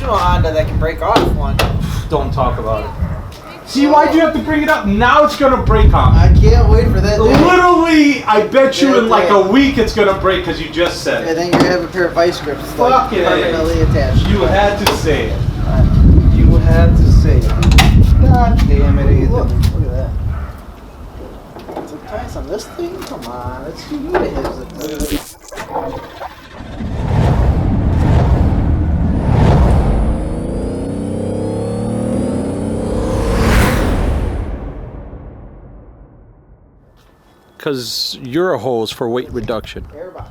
original Honda that can break off one. Don't talk about it. See, why'd you have to bring it up? Now it's gonna break on me. I can't wait for that day. Literally, I bet you in like a week it's gonna break because you just said it. And then you're gonna have a pair of vice grips Fuck it, permanently attached. You had to say it. You had to say it. God damn it, Ethan. Look at that. Some ties on this thing? Come on, let's see who it is. Because you're a hose for weight reduction. Airbox.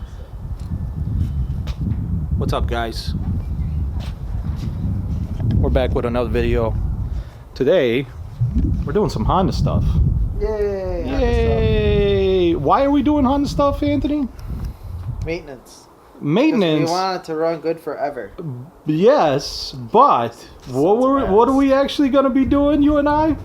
What's up, guys? We're back with another video. Today, we're doing some Honda stuff. Yay! Yay! Why are we doing Honda stuff, Anthony? Maintenance. Maintenance. We want it to run good forever. Yes, but what are we actually going to be doing, you and I?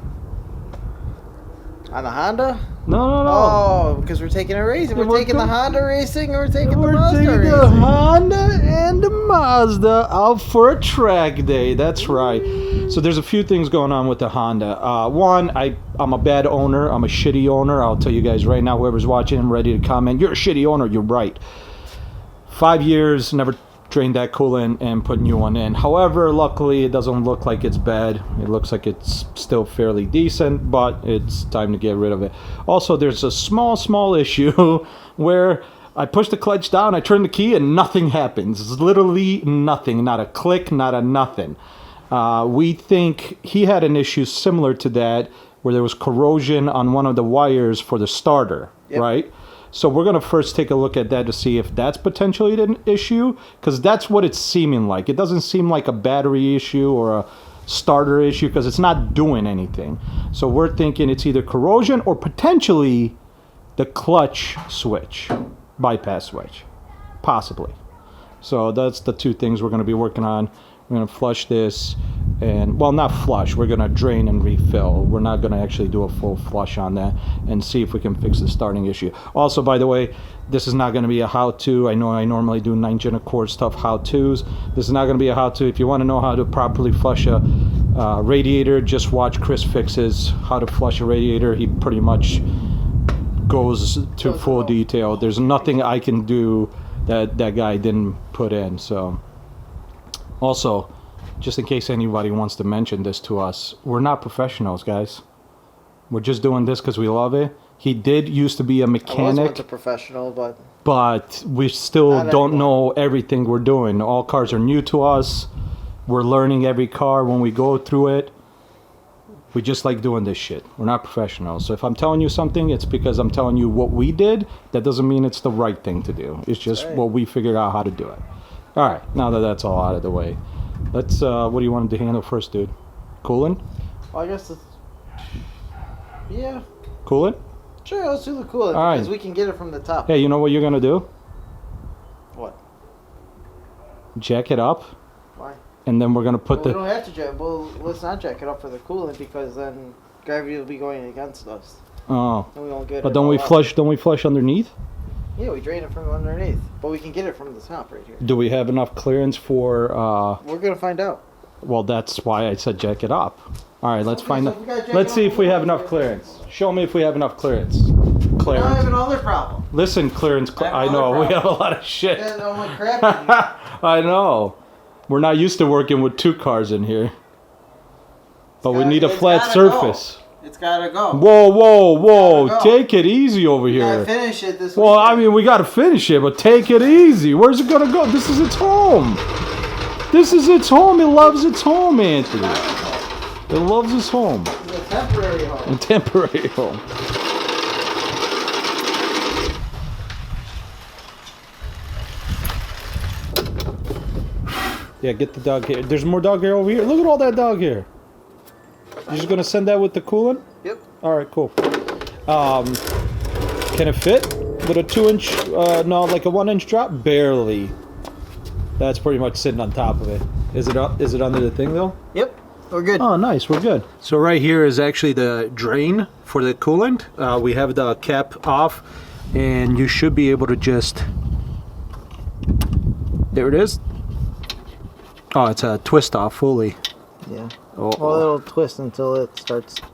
On the Honda? No. Oh, because we're taking a racing. We're taking the Honda racing, and we're taking the Mazda racing. We're taking the Honda and the Mazda out for a track day. That's right. So there's a few things going on with the Honda. One, I'm a bad owner. I'm a shitty owner. I'll tell you guys right now, whoever's watching, I'm ready to comment. You're a shitty owner. You're right. 5 years, never drained that coolant and put new one in. However, luckily, it doesn't look like it's bad. It looks like it's still fairly decent, but it's time to get rid of it. Also, there's a small issue where I push the clutch down, I turn the key, and nothing happens. It's literally nothing. Not a click, not a nothing. We think he had an issue similar to that where there was corrosion on one of the wires for the starter, right? So we're going to first take a look at that to see if that's potentially an issue, because that's what it's seeming like. It doesn't seem like a battery issue or a starter issue because it's not doing anything. So we're thinking it's either corrosion or potentially the clutch switch, bypass switch, possibly. So that's the two things we're going to be working on. We're going to flush this and, well, not flush. We're going to drain and refill. We're not going to actually do a full flush on that and see if we can fix the starting issue. Also, by the way, this is not going to be a how-to. I know I normally do 9-gen Accord stuff how-tos. This is not going to be a how-to. If you want to know how to properly flush a radiator, just watch Chris Fix's How to Flush a Radiator. He pretty much goes to full detail. There's nothing I can do that that guy didn't put in, so... Also, just in case anybody wants to mention this to us, we're not professionals, guys. We're just doing this because we love it. He did used to be a mechanic. I was once a professional, but we still don't know everything we're doing. All cars are new to us. We're learning every car when we go through it. We just like doing this shit. We're not professionals. So if I'm telling you something, it's because I'm telling you what we did. That doesn't mean it's the right thing to do. It's just what we figured out how to do it. All right, now that that's all out of the way, let's, what do you want to handle first, dude? Coolant? Well, I guess it's, yeah. Coolant? Sure, let's do the coolant, all because we can get it from the top. Hey, you know what you're going to do? What? Jack it up. Why? And then we're going to put we don't have to jack, well, let's not jack it up for the coolant, because then gravity will be going against us. Oh. And we won't get but don't we flush underneath? Yeah, we drain it from underneath, but we can get it from the top right here. Do we have enough clearance for... We're going to find out. Well, that's why I said jack it up. All right, let's find out. Let's see if we have enough clearance. Show me if we have enough clearance. Now I have another problem. Listen, clearance... I know, we have a lot of shit. I know. We're not used to working with two cars in here. But we need a flat surface. It's gotta go. Whoa. Take it easy over here. We gotta finish it this Well, I mean, we gotta finish it, but take it easy. Where's it gonna go? This is its home. This is its home. It loves its home, Anthony. It loves its home. It's a temporary home. A temporary home. Yeah, get the dog hair. There's more dog hair over here. Look at all that dog hair. You're just gonna send that with the coolant? Yep. All right, cool. Can it fit with a 2-inch? No, like a 1-inch drop? Barely. That's pretty much sitting on top of it. Is it up? Is it under the thing though? Yep. We're good. Oh, nice. We're good. So right here is actually the drain for the coolant. We have the cap off, and you should be able to just. There it is. Oh, it's a twist off fully. Yeah. Oh, Well, it'll twist until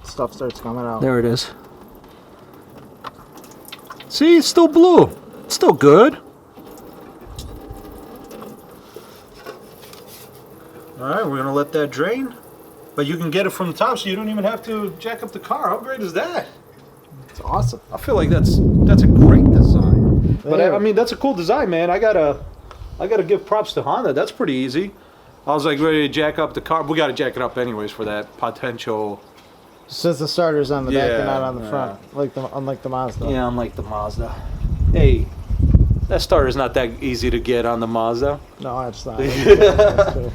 stuff starts coming out. there it is. See, it's still blue. It's still good. All right, we're gonna let that drain, but you can get it from the top, so you don't even have to jack up the car. How great is that? It's awesome. I feel like that's a great design. But I mean, that's a cool design, man. I gotta give props to Honda. That's pretty easy. I was like ready to jack up the car. We gotta jack it up anyways for that potential. Since the starter's on the back and not on the Yeah. front, unlike the Mazda. Yeah, unlike the Mazda. Hey, that starter's not that easy to get on the Mazda. No, it's not. That's true.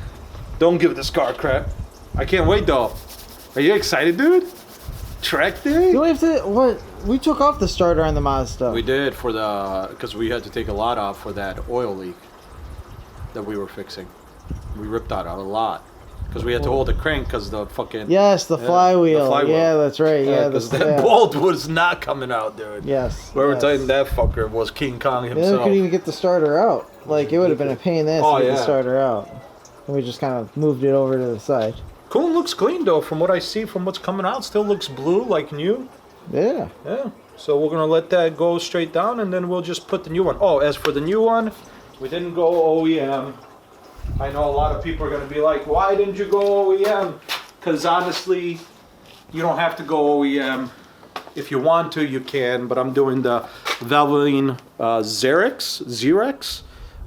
Don't give this car crap. I can't wait though. Are you excited, dude? Track day? Do we have to? What? We took off the starter on the Mazda. We did because we had to take a lot off for that oil leak that we were fixing. We ripped out a lot because we had to hold the crank because the fucking Yes, the flywheel. the flywheel. Yeah, that's right. Yeah, because that bolt was not coming out, dude. Yes. Whoever yes. tightened that fucker was King Kong Then himself. we couldn't even get the starter out. Like it would have been a pain in the ass Oh, to get the yeah. starter out. And we just kind of moved it over to the side. Coolant looks clean though, from what I see, from what's coming out. Still looks blue like new. Yeah. Yeah. So we're gonna let that go straight down, and then we'll just put the new one. Oh, as for the new one, we didn't go OEM. I know a lot of people are gonna be like, "Why didn't you go OEM?" Because honestly, you don't have to go OEM. If you want to, you can. But I'm doing the Valvoline Xerox.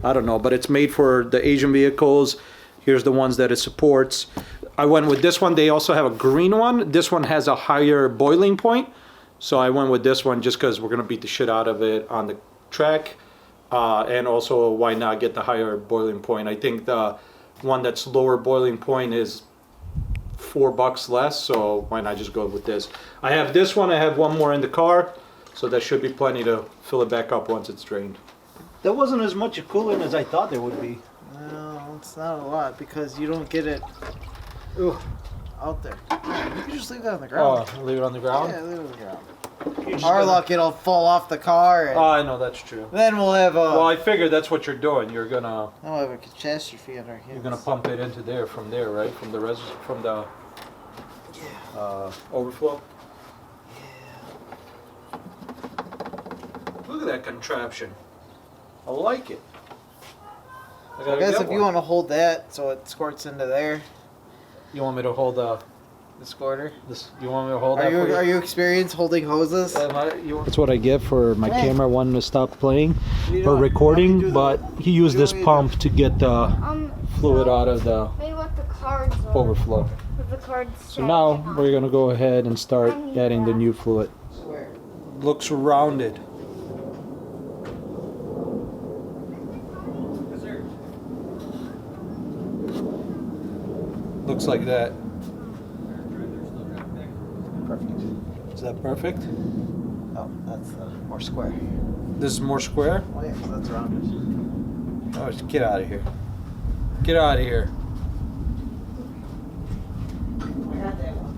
I don't know, but it's made for the Asian vehicles. Here's the ones that it supports. I went with this one. They also have a green one. This one has a higher boiling point. So I went with this one just because we're going to beat the shit out of it on the track. And also, why not get the higher boiling point? I think the one that's lower boiling point is $4 less. So why not just go with this? I have this one. I have one more in the car. So that should be plenty to fill it back up once it's drained. There wasn't as much coolant as I thought there would be. No, it's not a lot because you don't get it out there. You can just leave that on the ground. Oh, leave it on the ground? Yeah, leave it on the ground. Our luck, it'll fall off the car. And I know, that's true. then we'll have a. Well, I figured that's what you're doing. You're gonna We'll have a catastrophe on our hands. you're gonna pump it into there from there, right? From the overflow. Yeah. Look at that contraption. I like it. I guess if you want to hold that so it squirts into there, You want me to hold the squirter. this? You want me to hold Are that? you for are you experienced holding hoses? That's what I get for my Hey. camera wanting to stop playing You or don't- recording, you do the- but he used you this don't pump to get the fluid out of the Maybe what the cards are. overflow. With the cards. So now we're gonna go ahead and start adding the new fluid. Where? Looks rounded. Looks like that. Perfect. Is that perfect? Oh, that's more square. This is more square? Oh yeah, 'cause that's rounded. Oh, just get out of here. Get out of here. I got that one.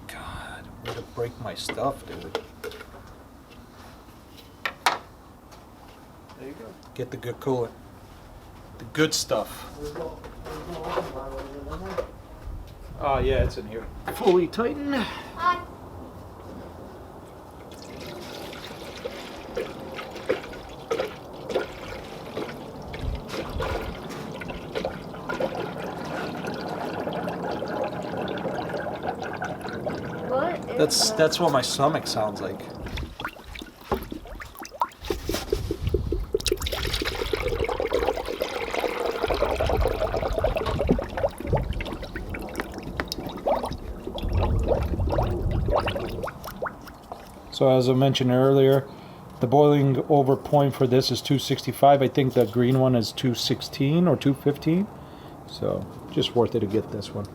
God, way to break my stuff, dude. There you go. Get the good coolant. The good stuff. There's no open bar, what is it in there? Oh, yeah, it's in here. Fully tighten. Hi. What is That's what my stomach sounds like. So as I mentioned earlier, the boiling over point for this is 265. I think the green one is 216 or 215. So just worth it to get this one.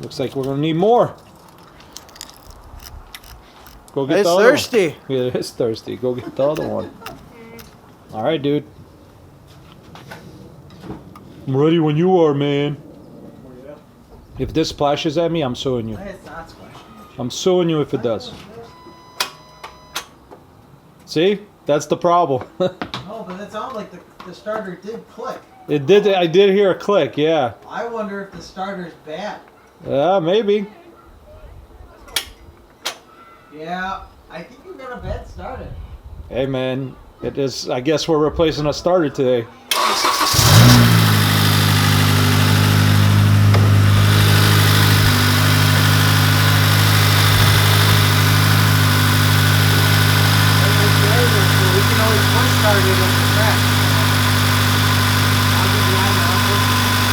Looks like we're gonna need more. Go get It's the other one. thirsty. Yeah, it is thirsty. Go get the other one. All right, dude. I'm ready when you are, man. If this splashes at me, I'm suing you. It's not squashing. I'm suing you if it does. See? That's the problem. No, but it sounded like the starter did click. It did. I did hear a click, yeah. I wonder if the starter's bad. Maybe. Yeah, I think you got a bad starter. Hey, man. It is. I guess we're replacing a starter today. We can always put starter in the track. I'll give you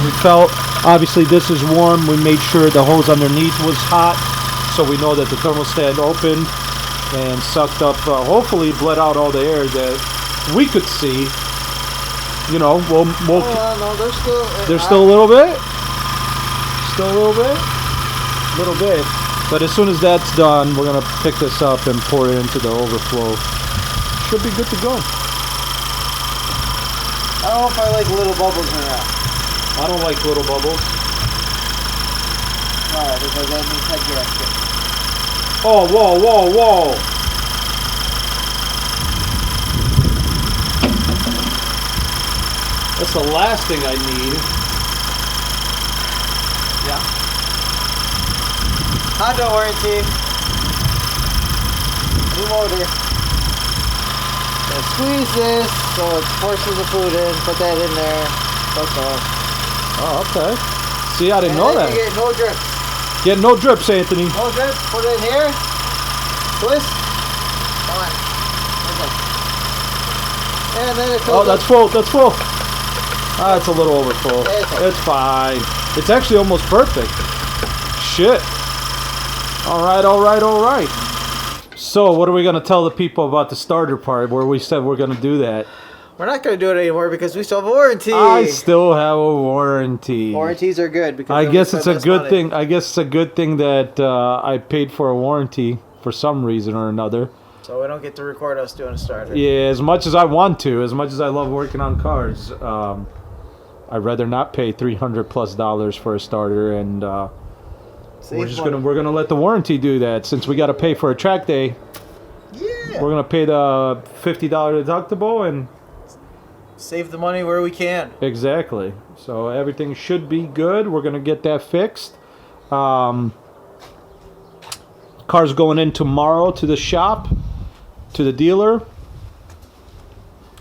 We felt, obviously this is warm. We made sure the hose underneath was hot, so we know that the thermostat opened and sucked up, hopefully bled out all the air that we could see. You know, we'll no, there's still a little bit. Still a little bit. Little bit. But as soon as that's done, we're gonna pick this up and pour it into the overflow. Should be good to go. I don't know if I like little bubbles or not. I don't like little bubbles. Why? Because that means head gasket. Oh, whoa, whoa, whoa. That's the last thing I need. Yeah. Honda warranty. New motor. Squeeze this so it forces the fluid in. Put that in there. That's all. Oh, okay. See, I didn't know that. You get no drips. Get no drips, Anthony. No drips. Put it in here. Twist. On. Okay. And then it Oh, goes that's up. full. That's full. Ah, it's a little overfull. It's It's fine. It's actually almost perfect. Shit. All right, all right, all right. So, what are we gonna tell the people about the starter part where we said we're gonna do that? We're not going to do it anymore because we still have a warranty. I still have a warranty. Warranties are good because I then we guess spend it's a less good money. thing. I guess it's a good thing that I paid for a warranty for some reason or another. So we don't get to record us doing a starter. Yeah, as much as I want to, as much as I love working on cars, I'd rather not pay $300+ for a starter, and Save we're just money. we're gonna let the warranty do that since we got to pay for a track day. Yeah. We're gonna pay the $50 deductible and Save the money where we can. exactly. So everything should be good. We're gonna get that fixed. Car's going in tomorrow to the shop, to the dealer.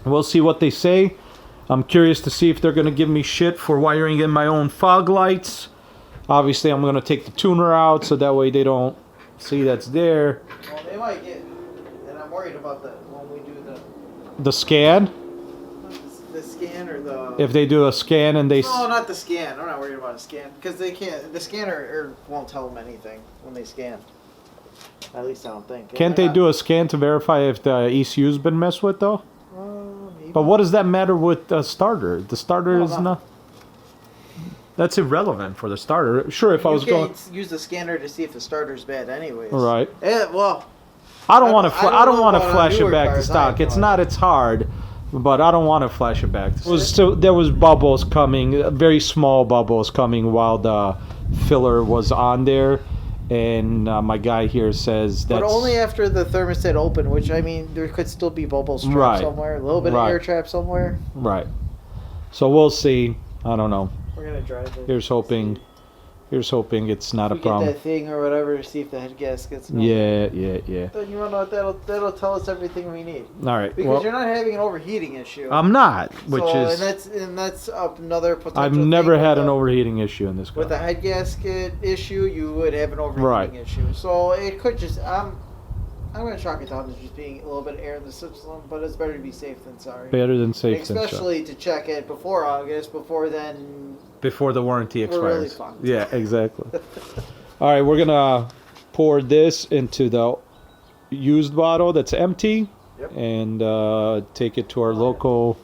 We'll see what they say. I'm curious to see if they're gonna give me shit for wiring in my own fog lights. Obviously, I'm gonna take the tuner out so that way they don't see that's there. Well, they might get, and I'm worried about that when we do The scan. the scan or the. If they do a scan and they. No, not the scan. I'm not worried about a scan because they can't. The scanner won't tell them anything when they scan. At least I don't think. Can't they do a scan to verify if the ECU's been messed with though? Maybe. But what does that matter with the starter? The starter No, is no. not. That's irrelevant for the starter. Sure, if I was going. You can't use the scanner to see if the starter's bad, anyways. Right. Well. I don't want to. I I don't know want to about flash it newer back to cars, I stock. have It's no not. idea. It's hard, but I don't want to flash it back. There was bubbles coming, very small bubbles coming while the filler was on there, and my guy here says that's. But only after the thermostat opened, which I mean, there could still be bubbles trapped Right. somewhere, a little bit Right. of air trap somewhere. Right. So we'll see. I don't know. We're gonna drive it. Here's hoping. Here's hoping it's not a we problem. get that thing or whatever to see if the head gasket's not. Yeah. Then you know what? That'll tell us everything we need. All right. Because Well, you're not having an overheating issue. I'm not, which so, is. and that's another potential. I've never thing had with an the- overheating issue in this car. With the head gasket issue, you would have an overheating Right. issue. So it could just. I'm gonna chalk it down to just being a little bit of air in the system, but it's better to be safe than sorry. Better than safe than sorry. Especially to check it before August. Before then, Before the warranty expires. We're really fucked. Yeah, exactly. All right, we're gonna pour this into the used bottle that's empty, Yep. and take it to our local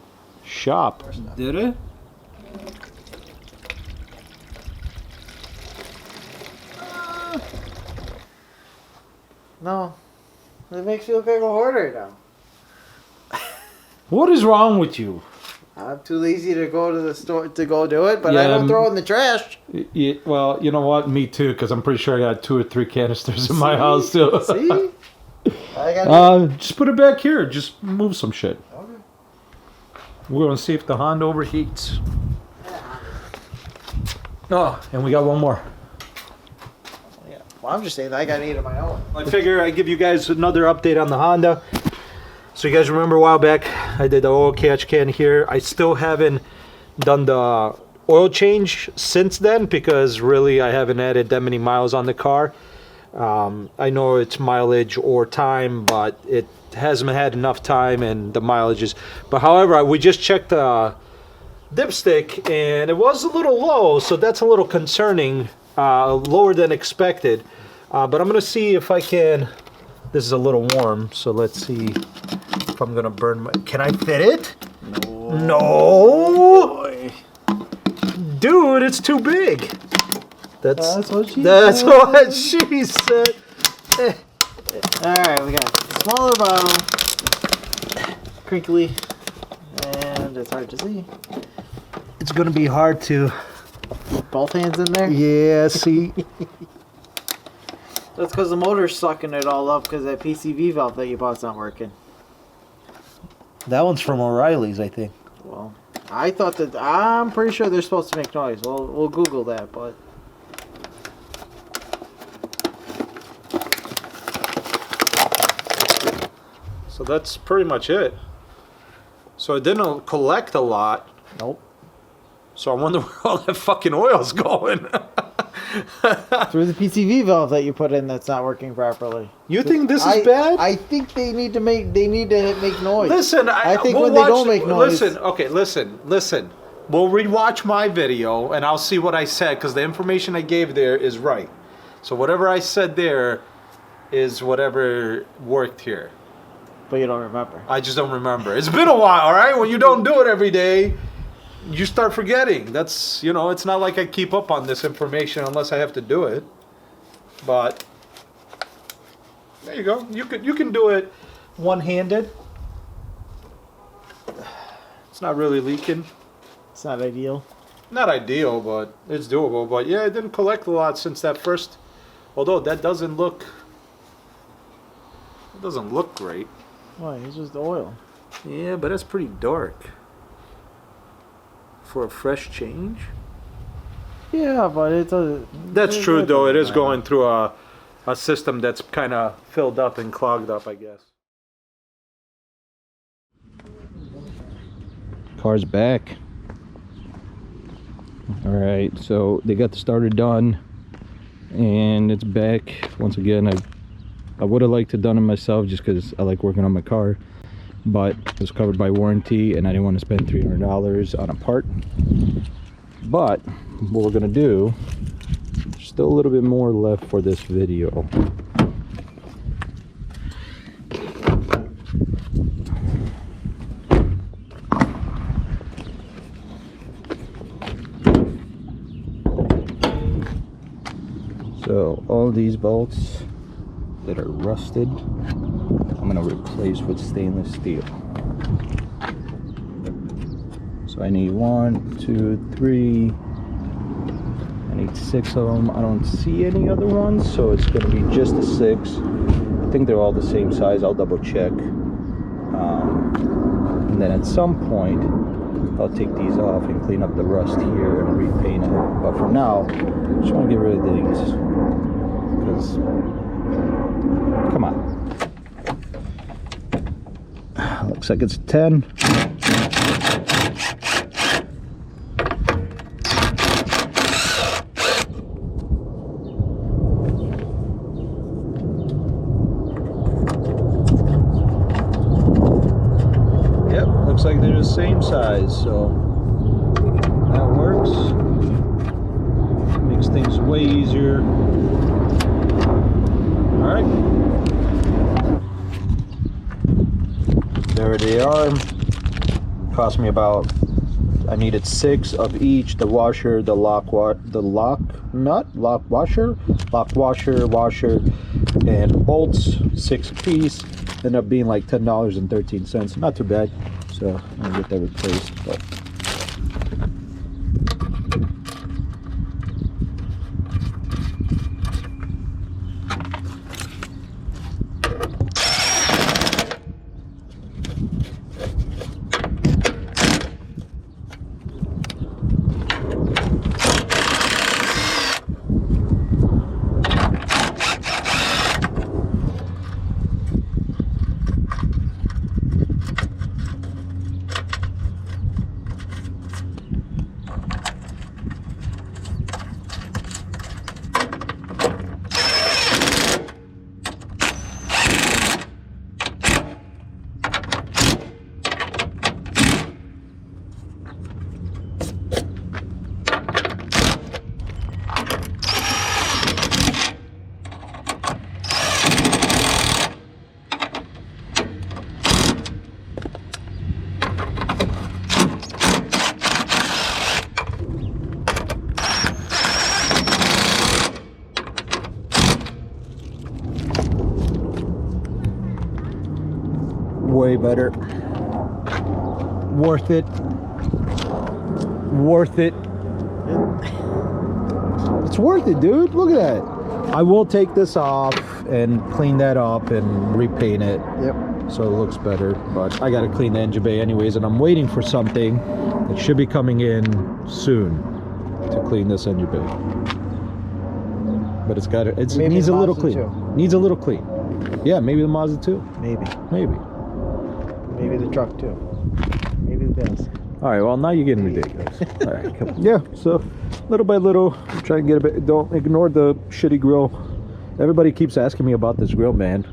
shop. Did it? no, it makes you look like a hoarder now. What is wrong with you? I'm too lazy to go to the store to go do it, but I Yeah, don't throw it in the trash. Well, you know what? Me too, because I'm pretty sure I got 2 or 3 canisters in my house too. See? I got Just put it back here. Just move some shit. Okay. We're gonna see if the Honda overheats. Oh, and we got one more. Yeah. Well, I'm just saying that I got 8 of my own. I figure I give you guys another update on the Honda. So you guys remember a while back, I did the oil catch can here. I still haven't done the oil change since then because really I haven't added that many miles on the car. I know it's mileage or time, but it hasn't had enough time and the mileage is. But however, we just checked the dipstick and it was a little low, so that's a little concerning, lower than expected. But I'm gonna see if I can. This is a little warm, so let's see if I'm gonna burn my. Can I fit it? No. Dude, it's too big. That's what she said. Alright, we got a smaller bottle, crinkly, and it's hard to see. It's gonna be hard to. Both hands in there? Yeah, see. That's because the motor's sucking it all up because that PCV valve that you bought's not working. That one's from O'Reilly's, I think. Well, I thought that. I'm pretty sure they're supposed to make noise. We'll Google that, but. So that's pretty much it. So it didn't collect a lot. Nope. So I wonder where all that fucking oil's going. Through the PCV valve that you put in that's not working properly. You think this is bad? I think they need to make noise. Listen, I think when they don't make noise. Listen. We'll rewatch my video and I'll see what I said because the information I gave there is right. So whatever I said there is whatever worked here. But you don't remember. I just don't remember. It's been a while, all right? When you don't do it every day, you start forgetting. That's, it's not like I keep up on this information unless I have to do it. But there you go. You can do it one-handed. It's not really leaking. It's not ideal. Not ideal, but it's doable. But yeah, it didn't collect a lot since that first. Although that doesn't look great. Why? It's just oil. Yeah, but that's pretty dark. For a fresh change? Yeah, but it's a. That's true, though. It is going through a system that's kind of filled up and clogged up, I guess. Car's back. All right, so they got the starter done, and it's back once again. I would have liked to have done it myself just because I like working on my car, but it was covered by warranty and I didn't want to spend $300 on a part. But what we're gonna do, there's still a little bit more left for this video. So all these bolts that are rusted, I'm going to replace with stainless steel. So I need 1, 2, 3. I need 6 of them. I don't see any other ones, so it's going to be just the 6. I think they're all the same size. I'll double check. And then at some point, I'll take these off and clean up the rust here and repaint it. But for now, I just want to get rid of these. Because, come on. Looks like it's 10. Yep, looks like they're the same size, so that works. Makes things way easier. Alright. There they are. Cost me about, I needed 6 of each, the washer, the lock washer, and bolts, 6 apiece. Ended up being like $10.13. Not too bad. so I'll get that replaced. But way better. Worth it. Worth it. It's worth it, dude. Look at that. I will take this off and clean that up and repaint it. Yep. So it looks better. But I gotta clean the engine bay anyways, and I'm waiting for something that should be coming in soon to clean this engine bay. But it's got it. It needs a little clean. Needs a little clean. Yeah, maybe the Mazda 2. Maybe. Maybe. Maybe the truck too. Maybe the Benz. All right, well, now you're getting ridiculous. All right, come on. Yeah, so little by little, I'm trying to get a bit. Don't ignore the shitty grill. Everybody keeps asking me about this grill, man.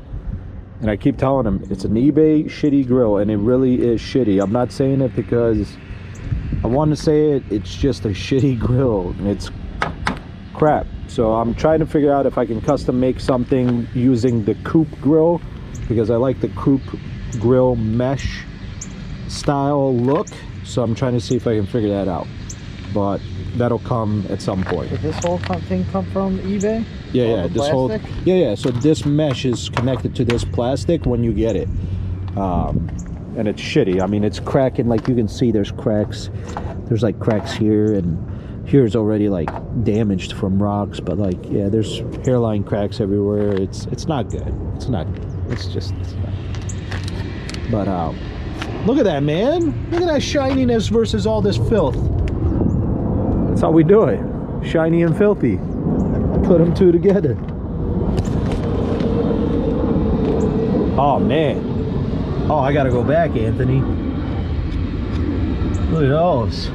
And I keep telling them it's an eBay shitty grill, and it really is shitty. I'm not saying it because I want to say it. It's just a shitty grill. It's crap. So I'm trying to figure out if I can custom make something using the coupe grill, because I like the coupe grill mesh style look. So I'm trying to see if I can figure that out, but that'll come at some point. Did this whole thing come from eBay? Yeah, All yeah. the This whole, plastic? yeah. So this mesh is connected to this plastic when you get it, and it's shitty. I mean, it's cracking. Like you can see, there's cracks. There's like cracks here, and here's already like damaged from rocks. But like, yeah, there's hairline cracks everywhere. It's not good. It's not. It's just. It's not. But look at that, man. Look at that shininess versus all this filth. That's how we do it. Shiny and filthy. Put them two together. Oh, man. Oh, I gotta go back, Anthony. Look at those.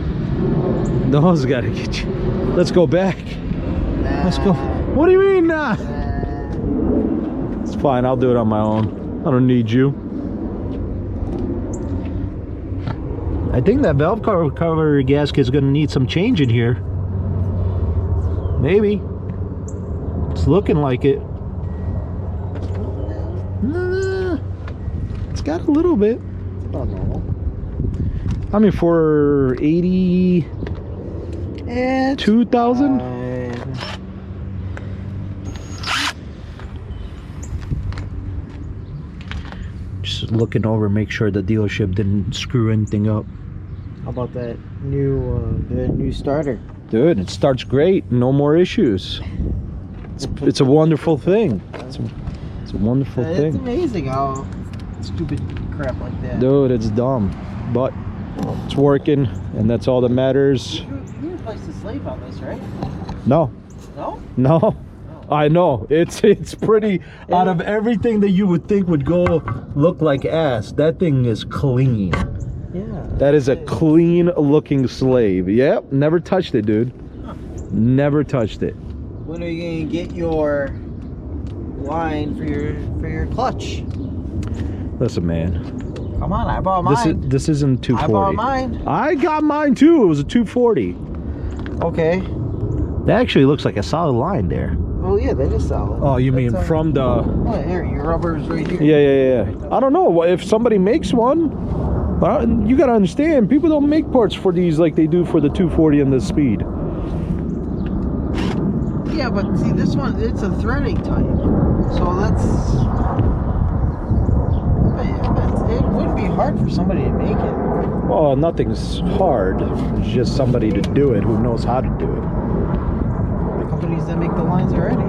Those gotta get you. Let's go back. Nah. Let's go. What do you mean, nah? Nah. It's fine. I'll do it on my own. I don't need you. I think that valve cover gasket is going to need some change in here. Maybe. It's looking like it. It's got a little bit. It's about normal. I mean, for 82,000? Just looking over, make sure the dealership didn't screw anything up. How about that new starter? Dude, it starts great. No more issues. It's a wonderful thing. It's a wonderful It's thing. amazing how stupid crap like that. Dude, it's dumb. But it's working, and that's all that matters. You replaced the slave on this, right? No. No? No. I know. It's pretty, out of everything that you would think would go look like ass, that thing is clean. Yeah. That is a clean looking slave. Yep, never touched it, dude. Never touched it. When are you gonna get your line for your clutch? Listen, man. Come on, I bought mine. This isn't 240. I bought mine. I got mine too. It was a 240. Okay. That actually looks like a solid line there. Oh yeah, that is solid. Oh, you mean from the? Oh, here, your rubber's right here. Yeah. I don't know if somebody makes one. But you gotta understand, people don't make parts for these like they do for the 240 and the Speed. Yeah, but see, this one, it's a threading type. So that's... I bet it's it wouldn't be hard for somebody to make it. Well, nothing's hard. It's just somebody to do it who knows how to do it. The companies that make the lines already.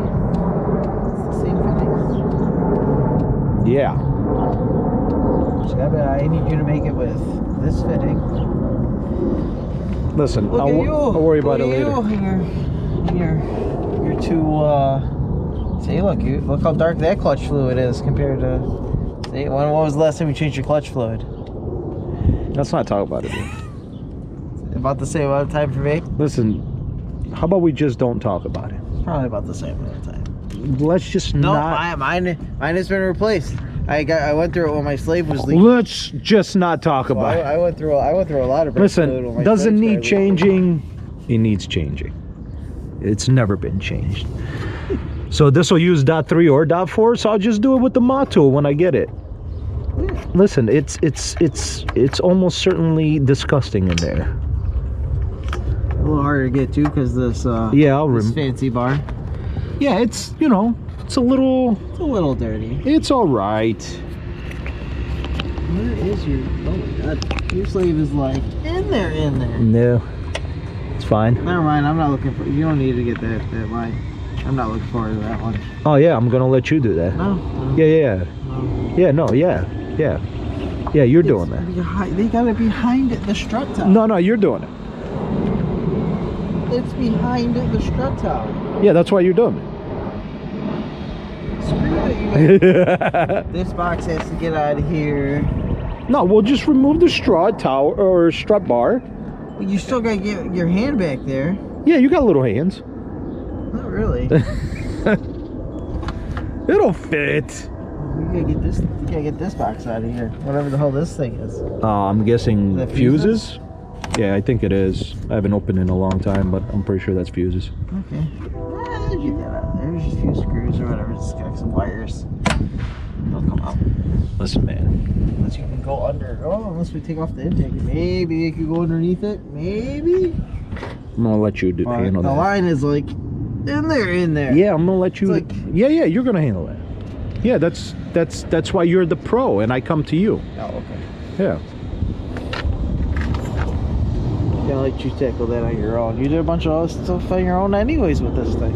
It's the same fittings. Yeah. I need you to make it with this fitting. Listen, Look at you. I'll worry about it later. You're too. See, look how dark that clutch fluid is compared to. See, when was the last time you changed your clutch fluid? Let's not talk about it. About the same amount of time for me. Listen, how about we just don't talk about it? Probably about the same amount of time. Let's just not. Mine has been replaced. I went through it when my slave was leaking. Let's just not talk about it. I went through a lot of brake fluid when Listen, my doesn't slave need started leaking. changing. It needs changing. It's never been changed. So this will use .3 or .4. So I'll just do it with the mod tool when I get it. Listen, it's almost certainly disgusting in there. A little harder to get to because this this fancy bar. Yeah, it's it's a little dirty. It's all right. Where is your? Oh my god, your slave is like in there. No, it's fine. Never mind. I'm not looking for. You don't need to get that line. I'm not looking forward to that one. Oh yeah, I'm gonna let you do that. No. Yeah. You're doing that. They got it behind the strut tower. No, you're doing it. It's behind the strut tower. Yeah, that's why you're doing it. Screw it. This box has to get out of here. No, we'll just remove the strut tower or strut bar. But you still gotta get your hand back there. Yeah, you got little hands. Not really. It'll fit. You gotta get this box out of here. Whatever the hell this thing is. I'm guessing Is that fuses? Yeah, I think it is. I haven't opened it in a long time, but I'm pretty sure that's fuses. Okay. Get that out of there. There's just a few screws or whatever. Just got some wires. They'll come out. Listen, man. Unless you can go under. Oh, unless we take off the intake. Maybe you could go underneath it. Maybe. I'm gonna let you handle the that. line is like in there. Yeah, I'm gonna let you. It's yeah, you're gonna handle that. Yeah, that's why you're the pro, and I come to you. Oh, okay. Yeah. Can't let you tackle that on your own. You did a bunch of other stuff on your own anyways with this thing.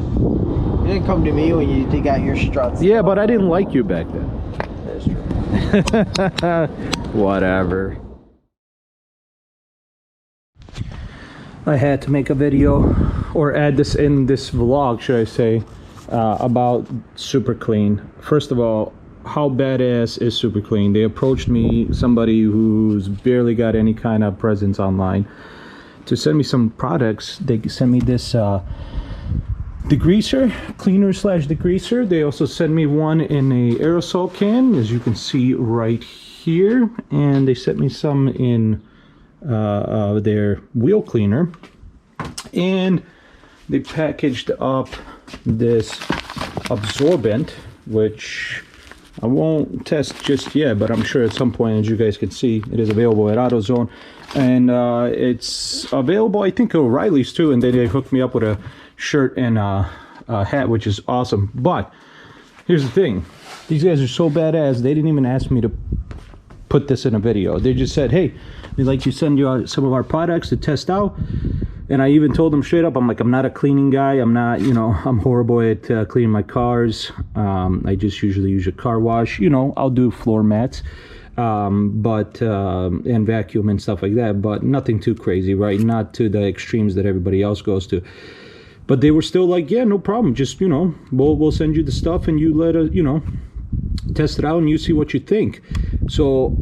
You didn't come to me when you dig out your struts. Yeah, but I didn't like you back then. That's true. Whatever. I had to make a video, or add this in this vlog, should I say, about Super Clean. First of all, how badass is Super Clean? They approached me, somebody who's barely got any kind of presence online, to send me some products. They sent me this degreaser, cleaner slash degreaser. They also sent me one in a aerosol can, as you can see right here, and they sent me some in their wheel cleaner, and they packaged up this absorbent, which I won't test just yet, but I'm sure at some point, as you guys can see, it is available at AutoZone, and it's available I think at O'Reilly's too, and then they hooked me up with a shirt and a hat, which is awesome. But here's the thing, these guys are so badass, they didn't even ask me to put this in a video. They just said, hey, we'd like to send you out some of our products to test out. And I even told them straight up, I'm like, I'm not a cleaning guy. I'm not, I'm horrible at cleaning my cars. I just usually use a car wash. I'll do floor mats, and vacuum and stuff like that, but nothing too crazy, right? Not to the extremes that everybody else goes to. But they were still like, yeah, no problem. Just, we'll send you the stuff and you let us, test it out and you see what you think. So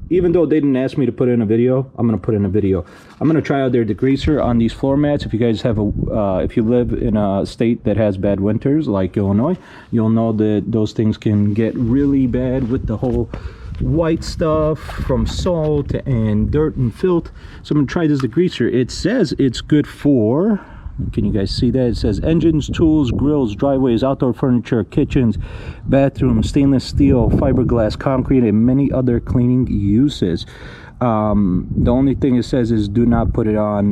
even though they didn't ask me to put in a video, I'm gonna put in a video. I'm gonna try out their degreaser on these floor mats. If you guys have if you live in a state that has bad winters like Illinois, you'll know that those things can get really bad with the whole white stuff from salt and dirt and filth. So I'm gonna try this degreaser. It says it's good for, can you guys see that? It says engines, tools, grills, driveways, outdoor furniture, kitchens, bathrooms, stainless steel, fiberglass, concrete, and many other cleaning uses. The only thing it says is do not put it on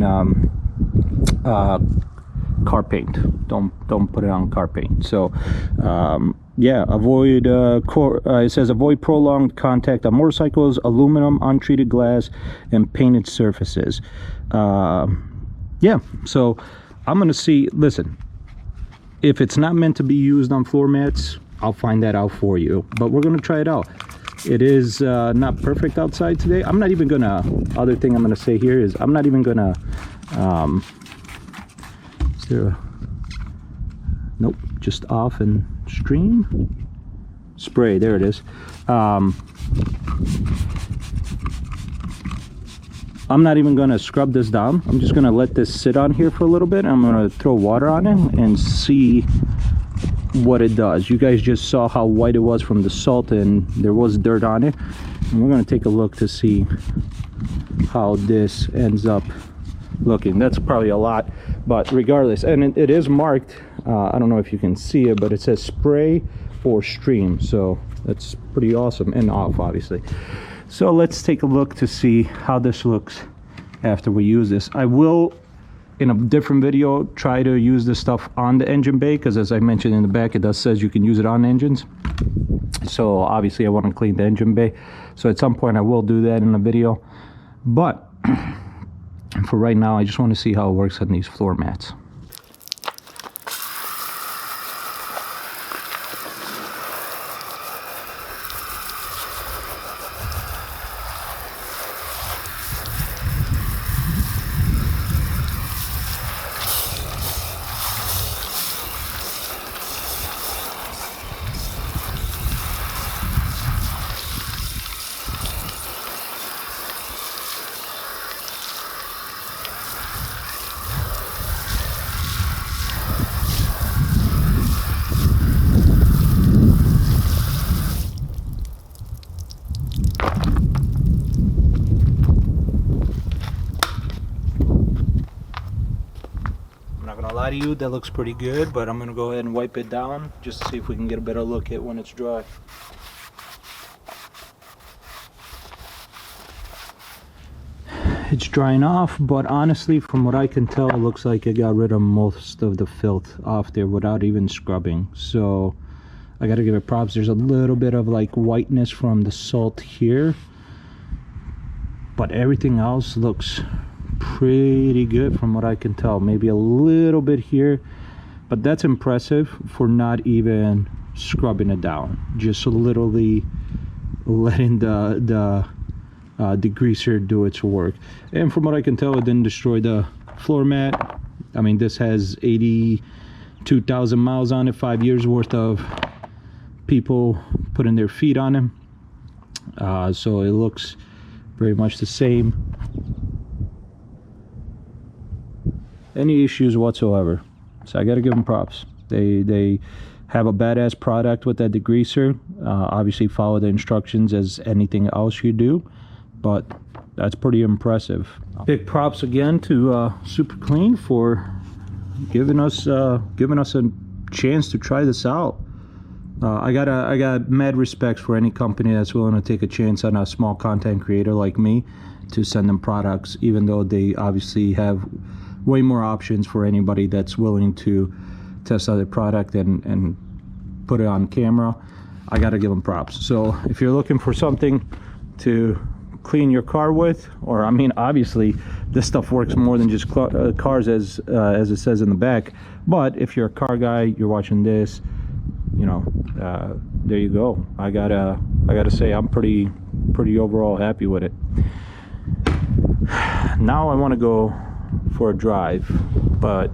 car paint. Don't put it on car paint. So Yeah, avoid it says avoid prolonged contact on motorcycles, aluminum, untreated glass, and painted surfaces. Yeah, so I'm gonna see. Listen, if it's not meant to be used on floor mats, I'll find that out for you, but we're gonna try it out. It is not perfect outside today. I'm not even gonna, other thing I'm gonna say here is I'm not even gonna is there a, nope, just off and stream spray, there it is. I'm not even gonna scrub this down. I'm just gonna let this sit on here for a little bit. I'm gonna throw water on it and see what it does. You guys just saw how white it was from the salt and there was dirt on it, and we're gonna take a look to see how this ends up looking. That's probably a lot, but regardless, and it is marked, I don't know if you can see it, but it says spray or stream, so that's pretty awesome, and off obviously. So let's take a look to see how this looks after we use this. I will, in a different video, try to use this stuff on the engine bay, because as I mentioned in the back, it does says you can use it on engines. So obviously I want to clean the engine bay, so at some point I will do that in a video, but for right now I just want to see how it works on these floor mats. Lie to you, that looks pretty good, but I'm gonna go ahead and wipe it down just to see if we can get a better look at when it's dry. It's drying off, but honestly from what I can tell, it looks like it got rid of most of the filth off there without even scrubbing, so I gotta give it props. There's a little bit of like whiteness from the salt here, but everything else looks pretty good from what I can tell. Maybe a little bit here, but that's impressive for not even scrubbing it down, just literally letting the degreaser do its work. And from what I can tell, it didn't destroy the floor mat. I mean, this has 82,000 miles on it, 5 years worth of people putting their feet on it, so it looks very much the same. Any issues whatsoever, so I gotta give them props. They have a badass product with that degreaser. Obviously follow the instructions as anything else you do, but that's pretty impressive. Big props again to Super Clean for giving us a chance to try this out. I got mad respects for any company that's willing to take a chance on a small content creator like me to send them products, even though they obviously have way more options for anybody that's willing to test out the product and put it on camera. I gotta give them props. So if you're looking for something to clean your car with, or I mean obviously this stuff works more than just cars as it says in the back, but if you're a car guy, you're watching this, you know, there you go. I gotta say I'm pretty overall happy with it. Now I want to go for a drive, but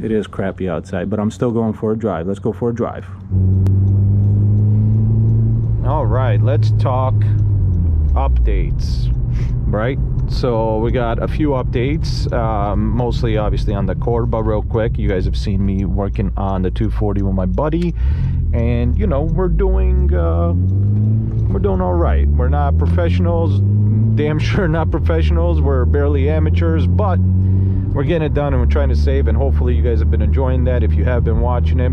it is crappy outside, but I'm still going for a drive. Let's go for a drive. All right, let's talk updates, right? So we got a few updates, mostly obviously on the core, but real quick, you guys have seen me working on the 240 with my buddy, and you know, we're doing all right. We're not professionals, damn sure not professionals, we're barely amateurs, but we're getting it done and we're trying to save, and hopefully you guys have been enjoying that if you have been watching it.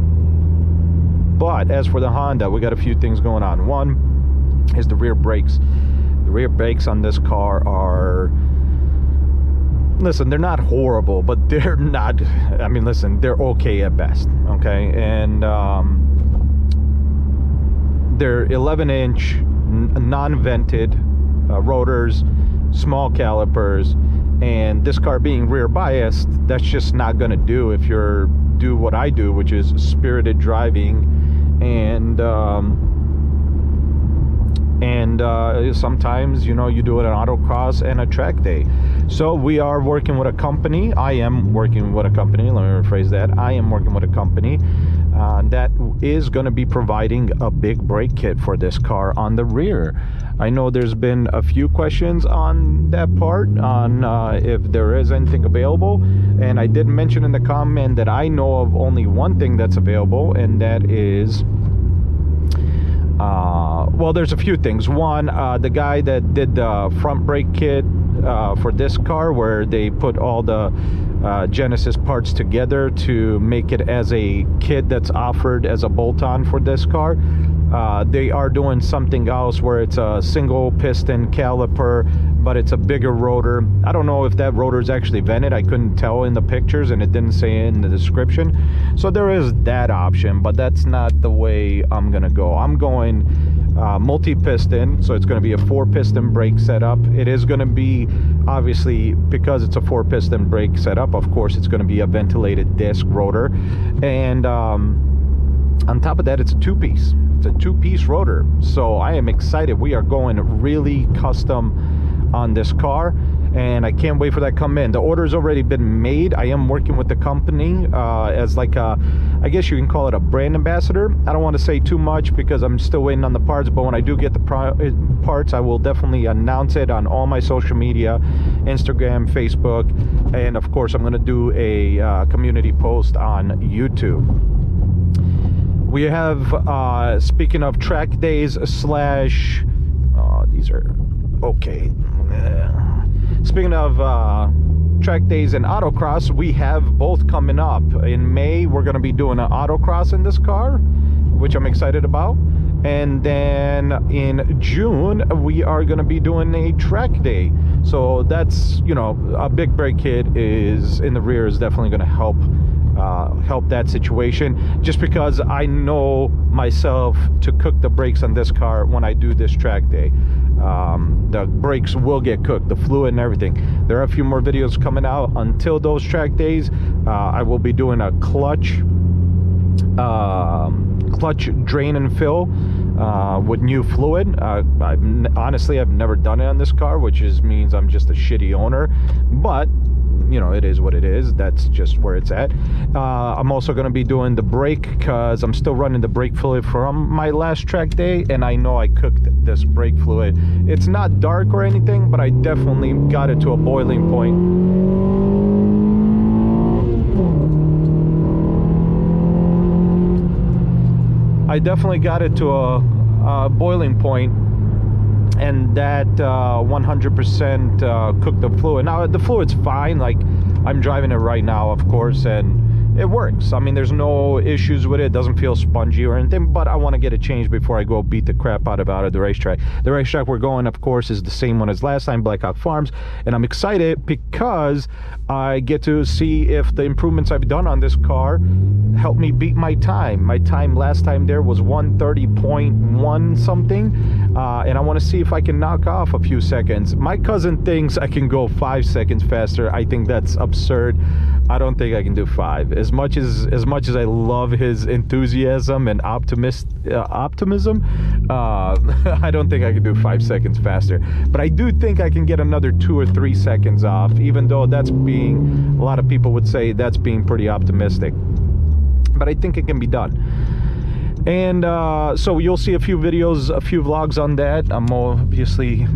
But as for the Honda, we got a few things going on. One is the rear brakes. The rear brakes on this car are, listen, they're not horrible, but they're not, I mean, listen, they're okay at best, okay? And they're 11-inch non-vented rotors, small calipers, and this car being rear biased, that's just not going to do if you're do what I do, which is spirited driving, and sometimes, you know, you do it an autocross and a track day. So we are working with a company. I am working with a company. Let me rephrase that. I am working with a company that is going to be providing a big brake kit for this car on the rear. I know there's been a few questions on that part, on if there is anything available, and I did mention in the comment that I know of only one thing that's available, and that is well, there's a few things. One, the guy that did the front brake kit for this car, where they put all the Genesis parts together to make it as a kit that's offered as a bolt-on for this car. They are doing something else where it's a single piston caliper, but it's a bigger rotor. I don't know if that rotor is actually vented. I couldn't tell in the pictures, and it didn't say in the description. So there is that option, but that's not the way I'm gonna go. I'm going multi-piston, so it's going to be a 4-piston brake setup. It is going to be, obviously, because it's a 4-piston brake setup, of course it's going to be a ventilated disc rotor, and on top of that, it's a two-piece. It's a two-piece rotor, so I am excited. We are going really custom on this car, and I can't wait for that to come in. The order's already been made. I am working with the company as like a, I guess you can call it a brand ambassador. I don't want to say too much because I'm still waiting on the parts, but when I do get the parts, I will definitely announce it on all my social media, Instagram, Facebook, and of course I'm going to do a community post on YouTube. We have, speaking of track days slash, these are, okay. Speaking of track days and autocross, we have both coming up. In May, we're going to be doing an autocross in this car, which I'm excited about. And then in June, we are going to be doing a track day. So that's, you know, a big brake kit is in the rear is definitely going to help that situation, just because I know myself to cook the brakes on this car when I do this track day. The brakes will get cooked, the fluid and everything. There are a few more videos coming out until those track days. I will be doing a clutch drain and fill with new fluid. Honestly, I've never done it on this car, which means I'm just a shitty owner, but you know, it is what it is. That's just where it's at. I'm also going to be doing the brake, because I'm still running the brake fluid from my last track day, and I know I cooked this brake fluid. It's not dark or anything, but I definitely got it to a boiling point. I definitely got it to a boiling point, and that 100% cooked the fluid. Now the fluid's fine, like I'm driving it right now, of course, and it works. I mean, there's no issues with it. It doesn't feel spongy or anything, but I want to get it changed before I go beat the crap out of the racetrack. The racetrack we're going, of course, is the same one as last time, Black Hawk Farms, and I'm excited because I get to see if the improvements I've done on this car help me beat my time. My time last time there was 1:30.1 something, and I want to see if I can knock off a few seconds. My cousin thinks I can go 5 seconds faster. I think that's absurd. I don't think I can do 5. As much as I love his enthusiasm and optimism, I don't think I can do 5 seconds faster. But I do think I can get another 2 or 3 seconds off, even though that's being, a lot of people would say that's being pretty optimistic. But I think it can be done. And so you'll see a few videos, a few vlogs on that. I'm obviously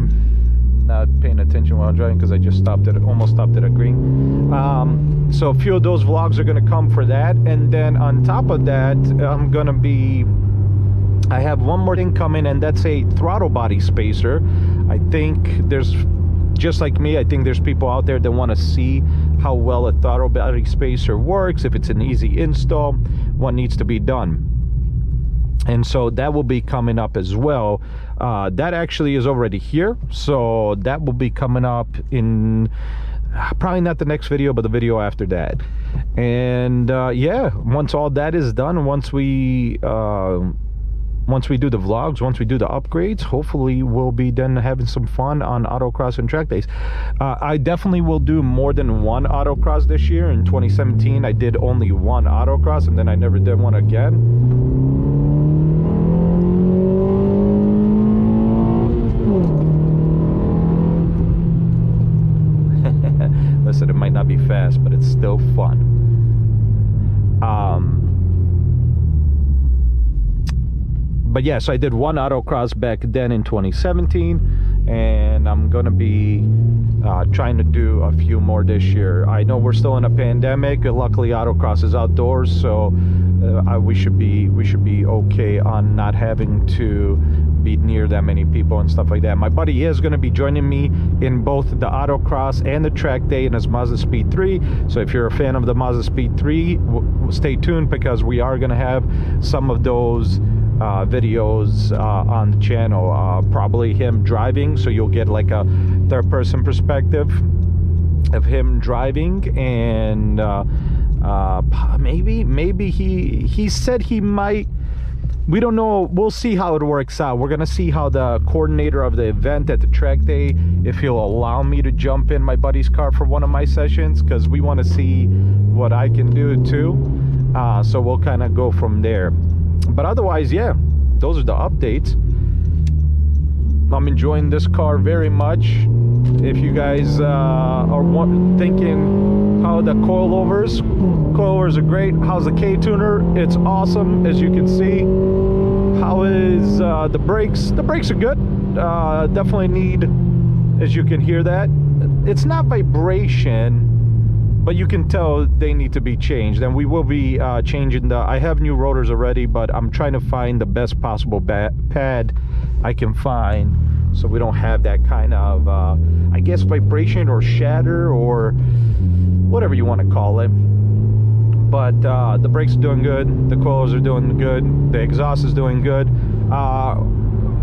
not paying attention while I'm driving because I just almost stopped at a green. So a few of those vlogs are going to come for that. And then on top of that, I have one more thing coming, and that's a throttle body spacer. I think there's, just like me, I think there's people out there that want to see how well a throttle body spacer works, if it's an easy install, what needs to be done. And so that will be coming up as well. That actually is already here, so that will be coming up in probably not the next video, but the video after that. And yeah, once all that is done, once we once we do the vlogs, once we do the upgrades, hopefully we'll be then having some fun on autocross and track days. I definitely will do more than one autocross this year. In 2017 I did only one autocross, and then I never did one again. Listen, it might not be fast, but it's still fun. But yeah, so I did one autocross back then in 2017, and I'm gonna be trying to do a few more this year. I know we're still in a pandemic. Luckily, autocross is outdoors, so we should be okay on not having to be near that many people and stuff like that. My buddy is going to be joining me in both the autocross and the track day in his Mazda Speed 3. So if you're a fan of the Mazda Speed 3, stay tuned, because we are going to have some of those videos on the channel. Probably him driving, so you'll get like a third-person perspective of him driving, and maybe he said he might. We don't know. We'll see how it works out. We're gonna see how the coordinator of the event at the track day, if he'll allow me to jump in my buddy's car for one of my sessions, because we want to see what I can do too. So we'll kind of go from there. But otherwise, yeah, those are the updates. I'm enjoying this car very much. If you guys are thinking how the coilovers are great. How's the K-tuner? It's awesome, as you can see. How is the brakes? The brakes are good. Definitely need, as you can hear that. It's not vibration, but you can tell they need to be changed, and we will be changing I have new rotors already, but I'm trying to find the best possible pad I can find, so we don't have that kind of I guess vibration or shatter or whatever you want to call it. But the brakes are doing good, the coils are doing good, the exhaust is doing good.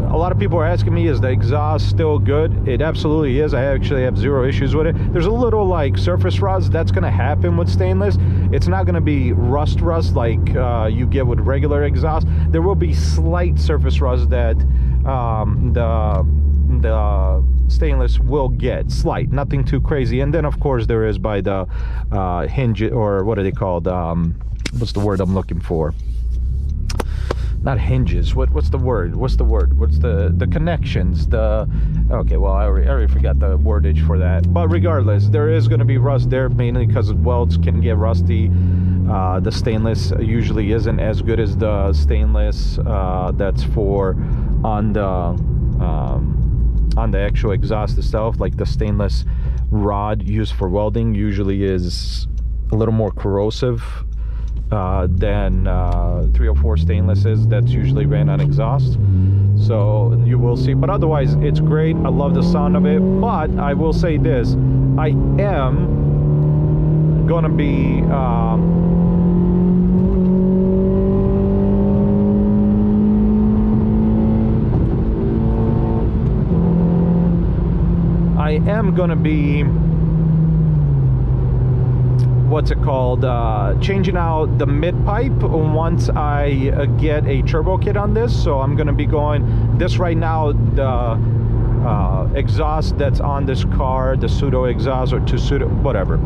A lot of people are asking me, is the exhaust still good? It absolutely is. I actually have zero issues with it. There's a little like surface rust that's going to happen with stainless. It's not going to be rust like you get with regular exhaust. There will be slight surface rust that the stainless will get, slight, nothing too crazy. And then of course there is by the hinge, or what are they called, what's the word I'm looking for? Not hinges. What's the word? What's the connections? Okay, well, I already forgot the wordage for that. But regardless, there is going to be rust there, mainly because welds can get rusty. The stainless usually isn't as good as the stainless that's for on the actual exhaust itself. Like the stainless rod used for welding usually is a little more corrosive than 304 stainless is, that's usually ran on exhaust. So you will see, but otherwise it's great. I love the sound of it. But I will say this, I am gonna be what's it called, changing out the mid pipe once I get a turbo kit on this. So I'm going to be going this right now, the exhaust that's on this car, the pseudo exhaust, or whatever,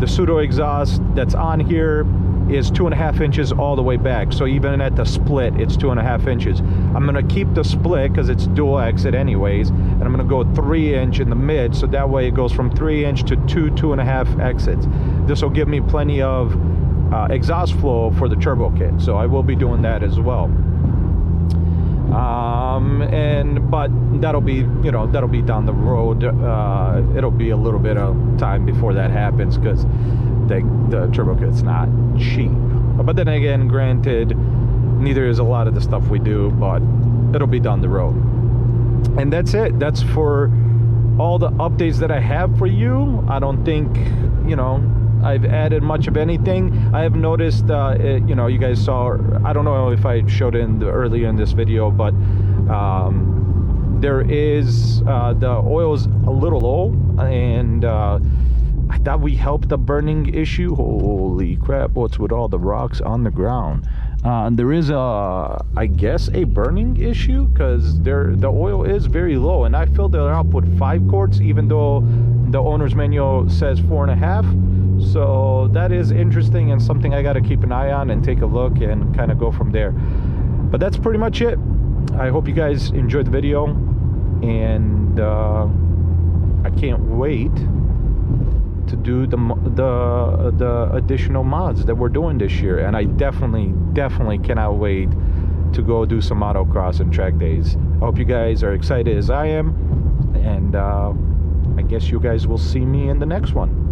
the pseudo exhaust that's on here is 2.5 inches all the way back. So even at the split, it's 2.5 inches. I'm gonna keep the split because it's dual exit anyways, and I'm gonna go 3 inch in the mid, so that way it goes from 3 inch to 2.5 exits. This will give me plenty of exhaust flow for the turbo kit, so I will be doing that as well. But that'll be, that'll be down the road. It'll be a little bit of time before that happens, because the turbo kit's not cheap. But then again, granted, neither is a lot of the stuff we do, but it'll be down the road. And that's it. That's for all the updates that I have for you. I don't think, I've added much of anything. I have noticed, you guys saw, I don't know if I showed it earlier in this video, but there is, the oil's a little low, and I thought we helped the burning issue. Holy crap, what's with all the rocks on the ground? There is I guess a burning issue because the oil is very low, and I filled it up with 5 quarts even though the owner's manual says 4.5. So that is interesting and something I got to keep an eye on and take a look and kind of go from there. But that's pretty much it. I hope you guys enjoyed the video, and I can't wait to do the additional mods that we're doing this year, and I definitely cannot wait to go do some autocross and track days. I hope you guys are excited as I am, and I guess you guys will see me in the next one.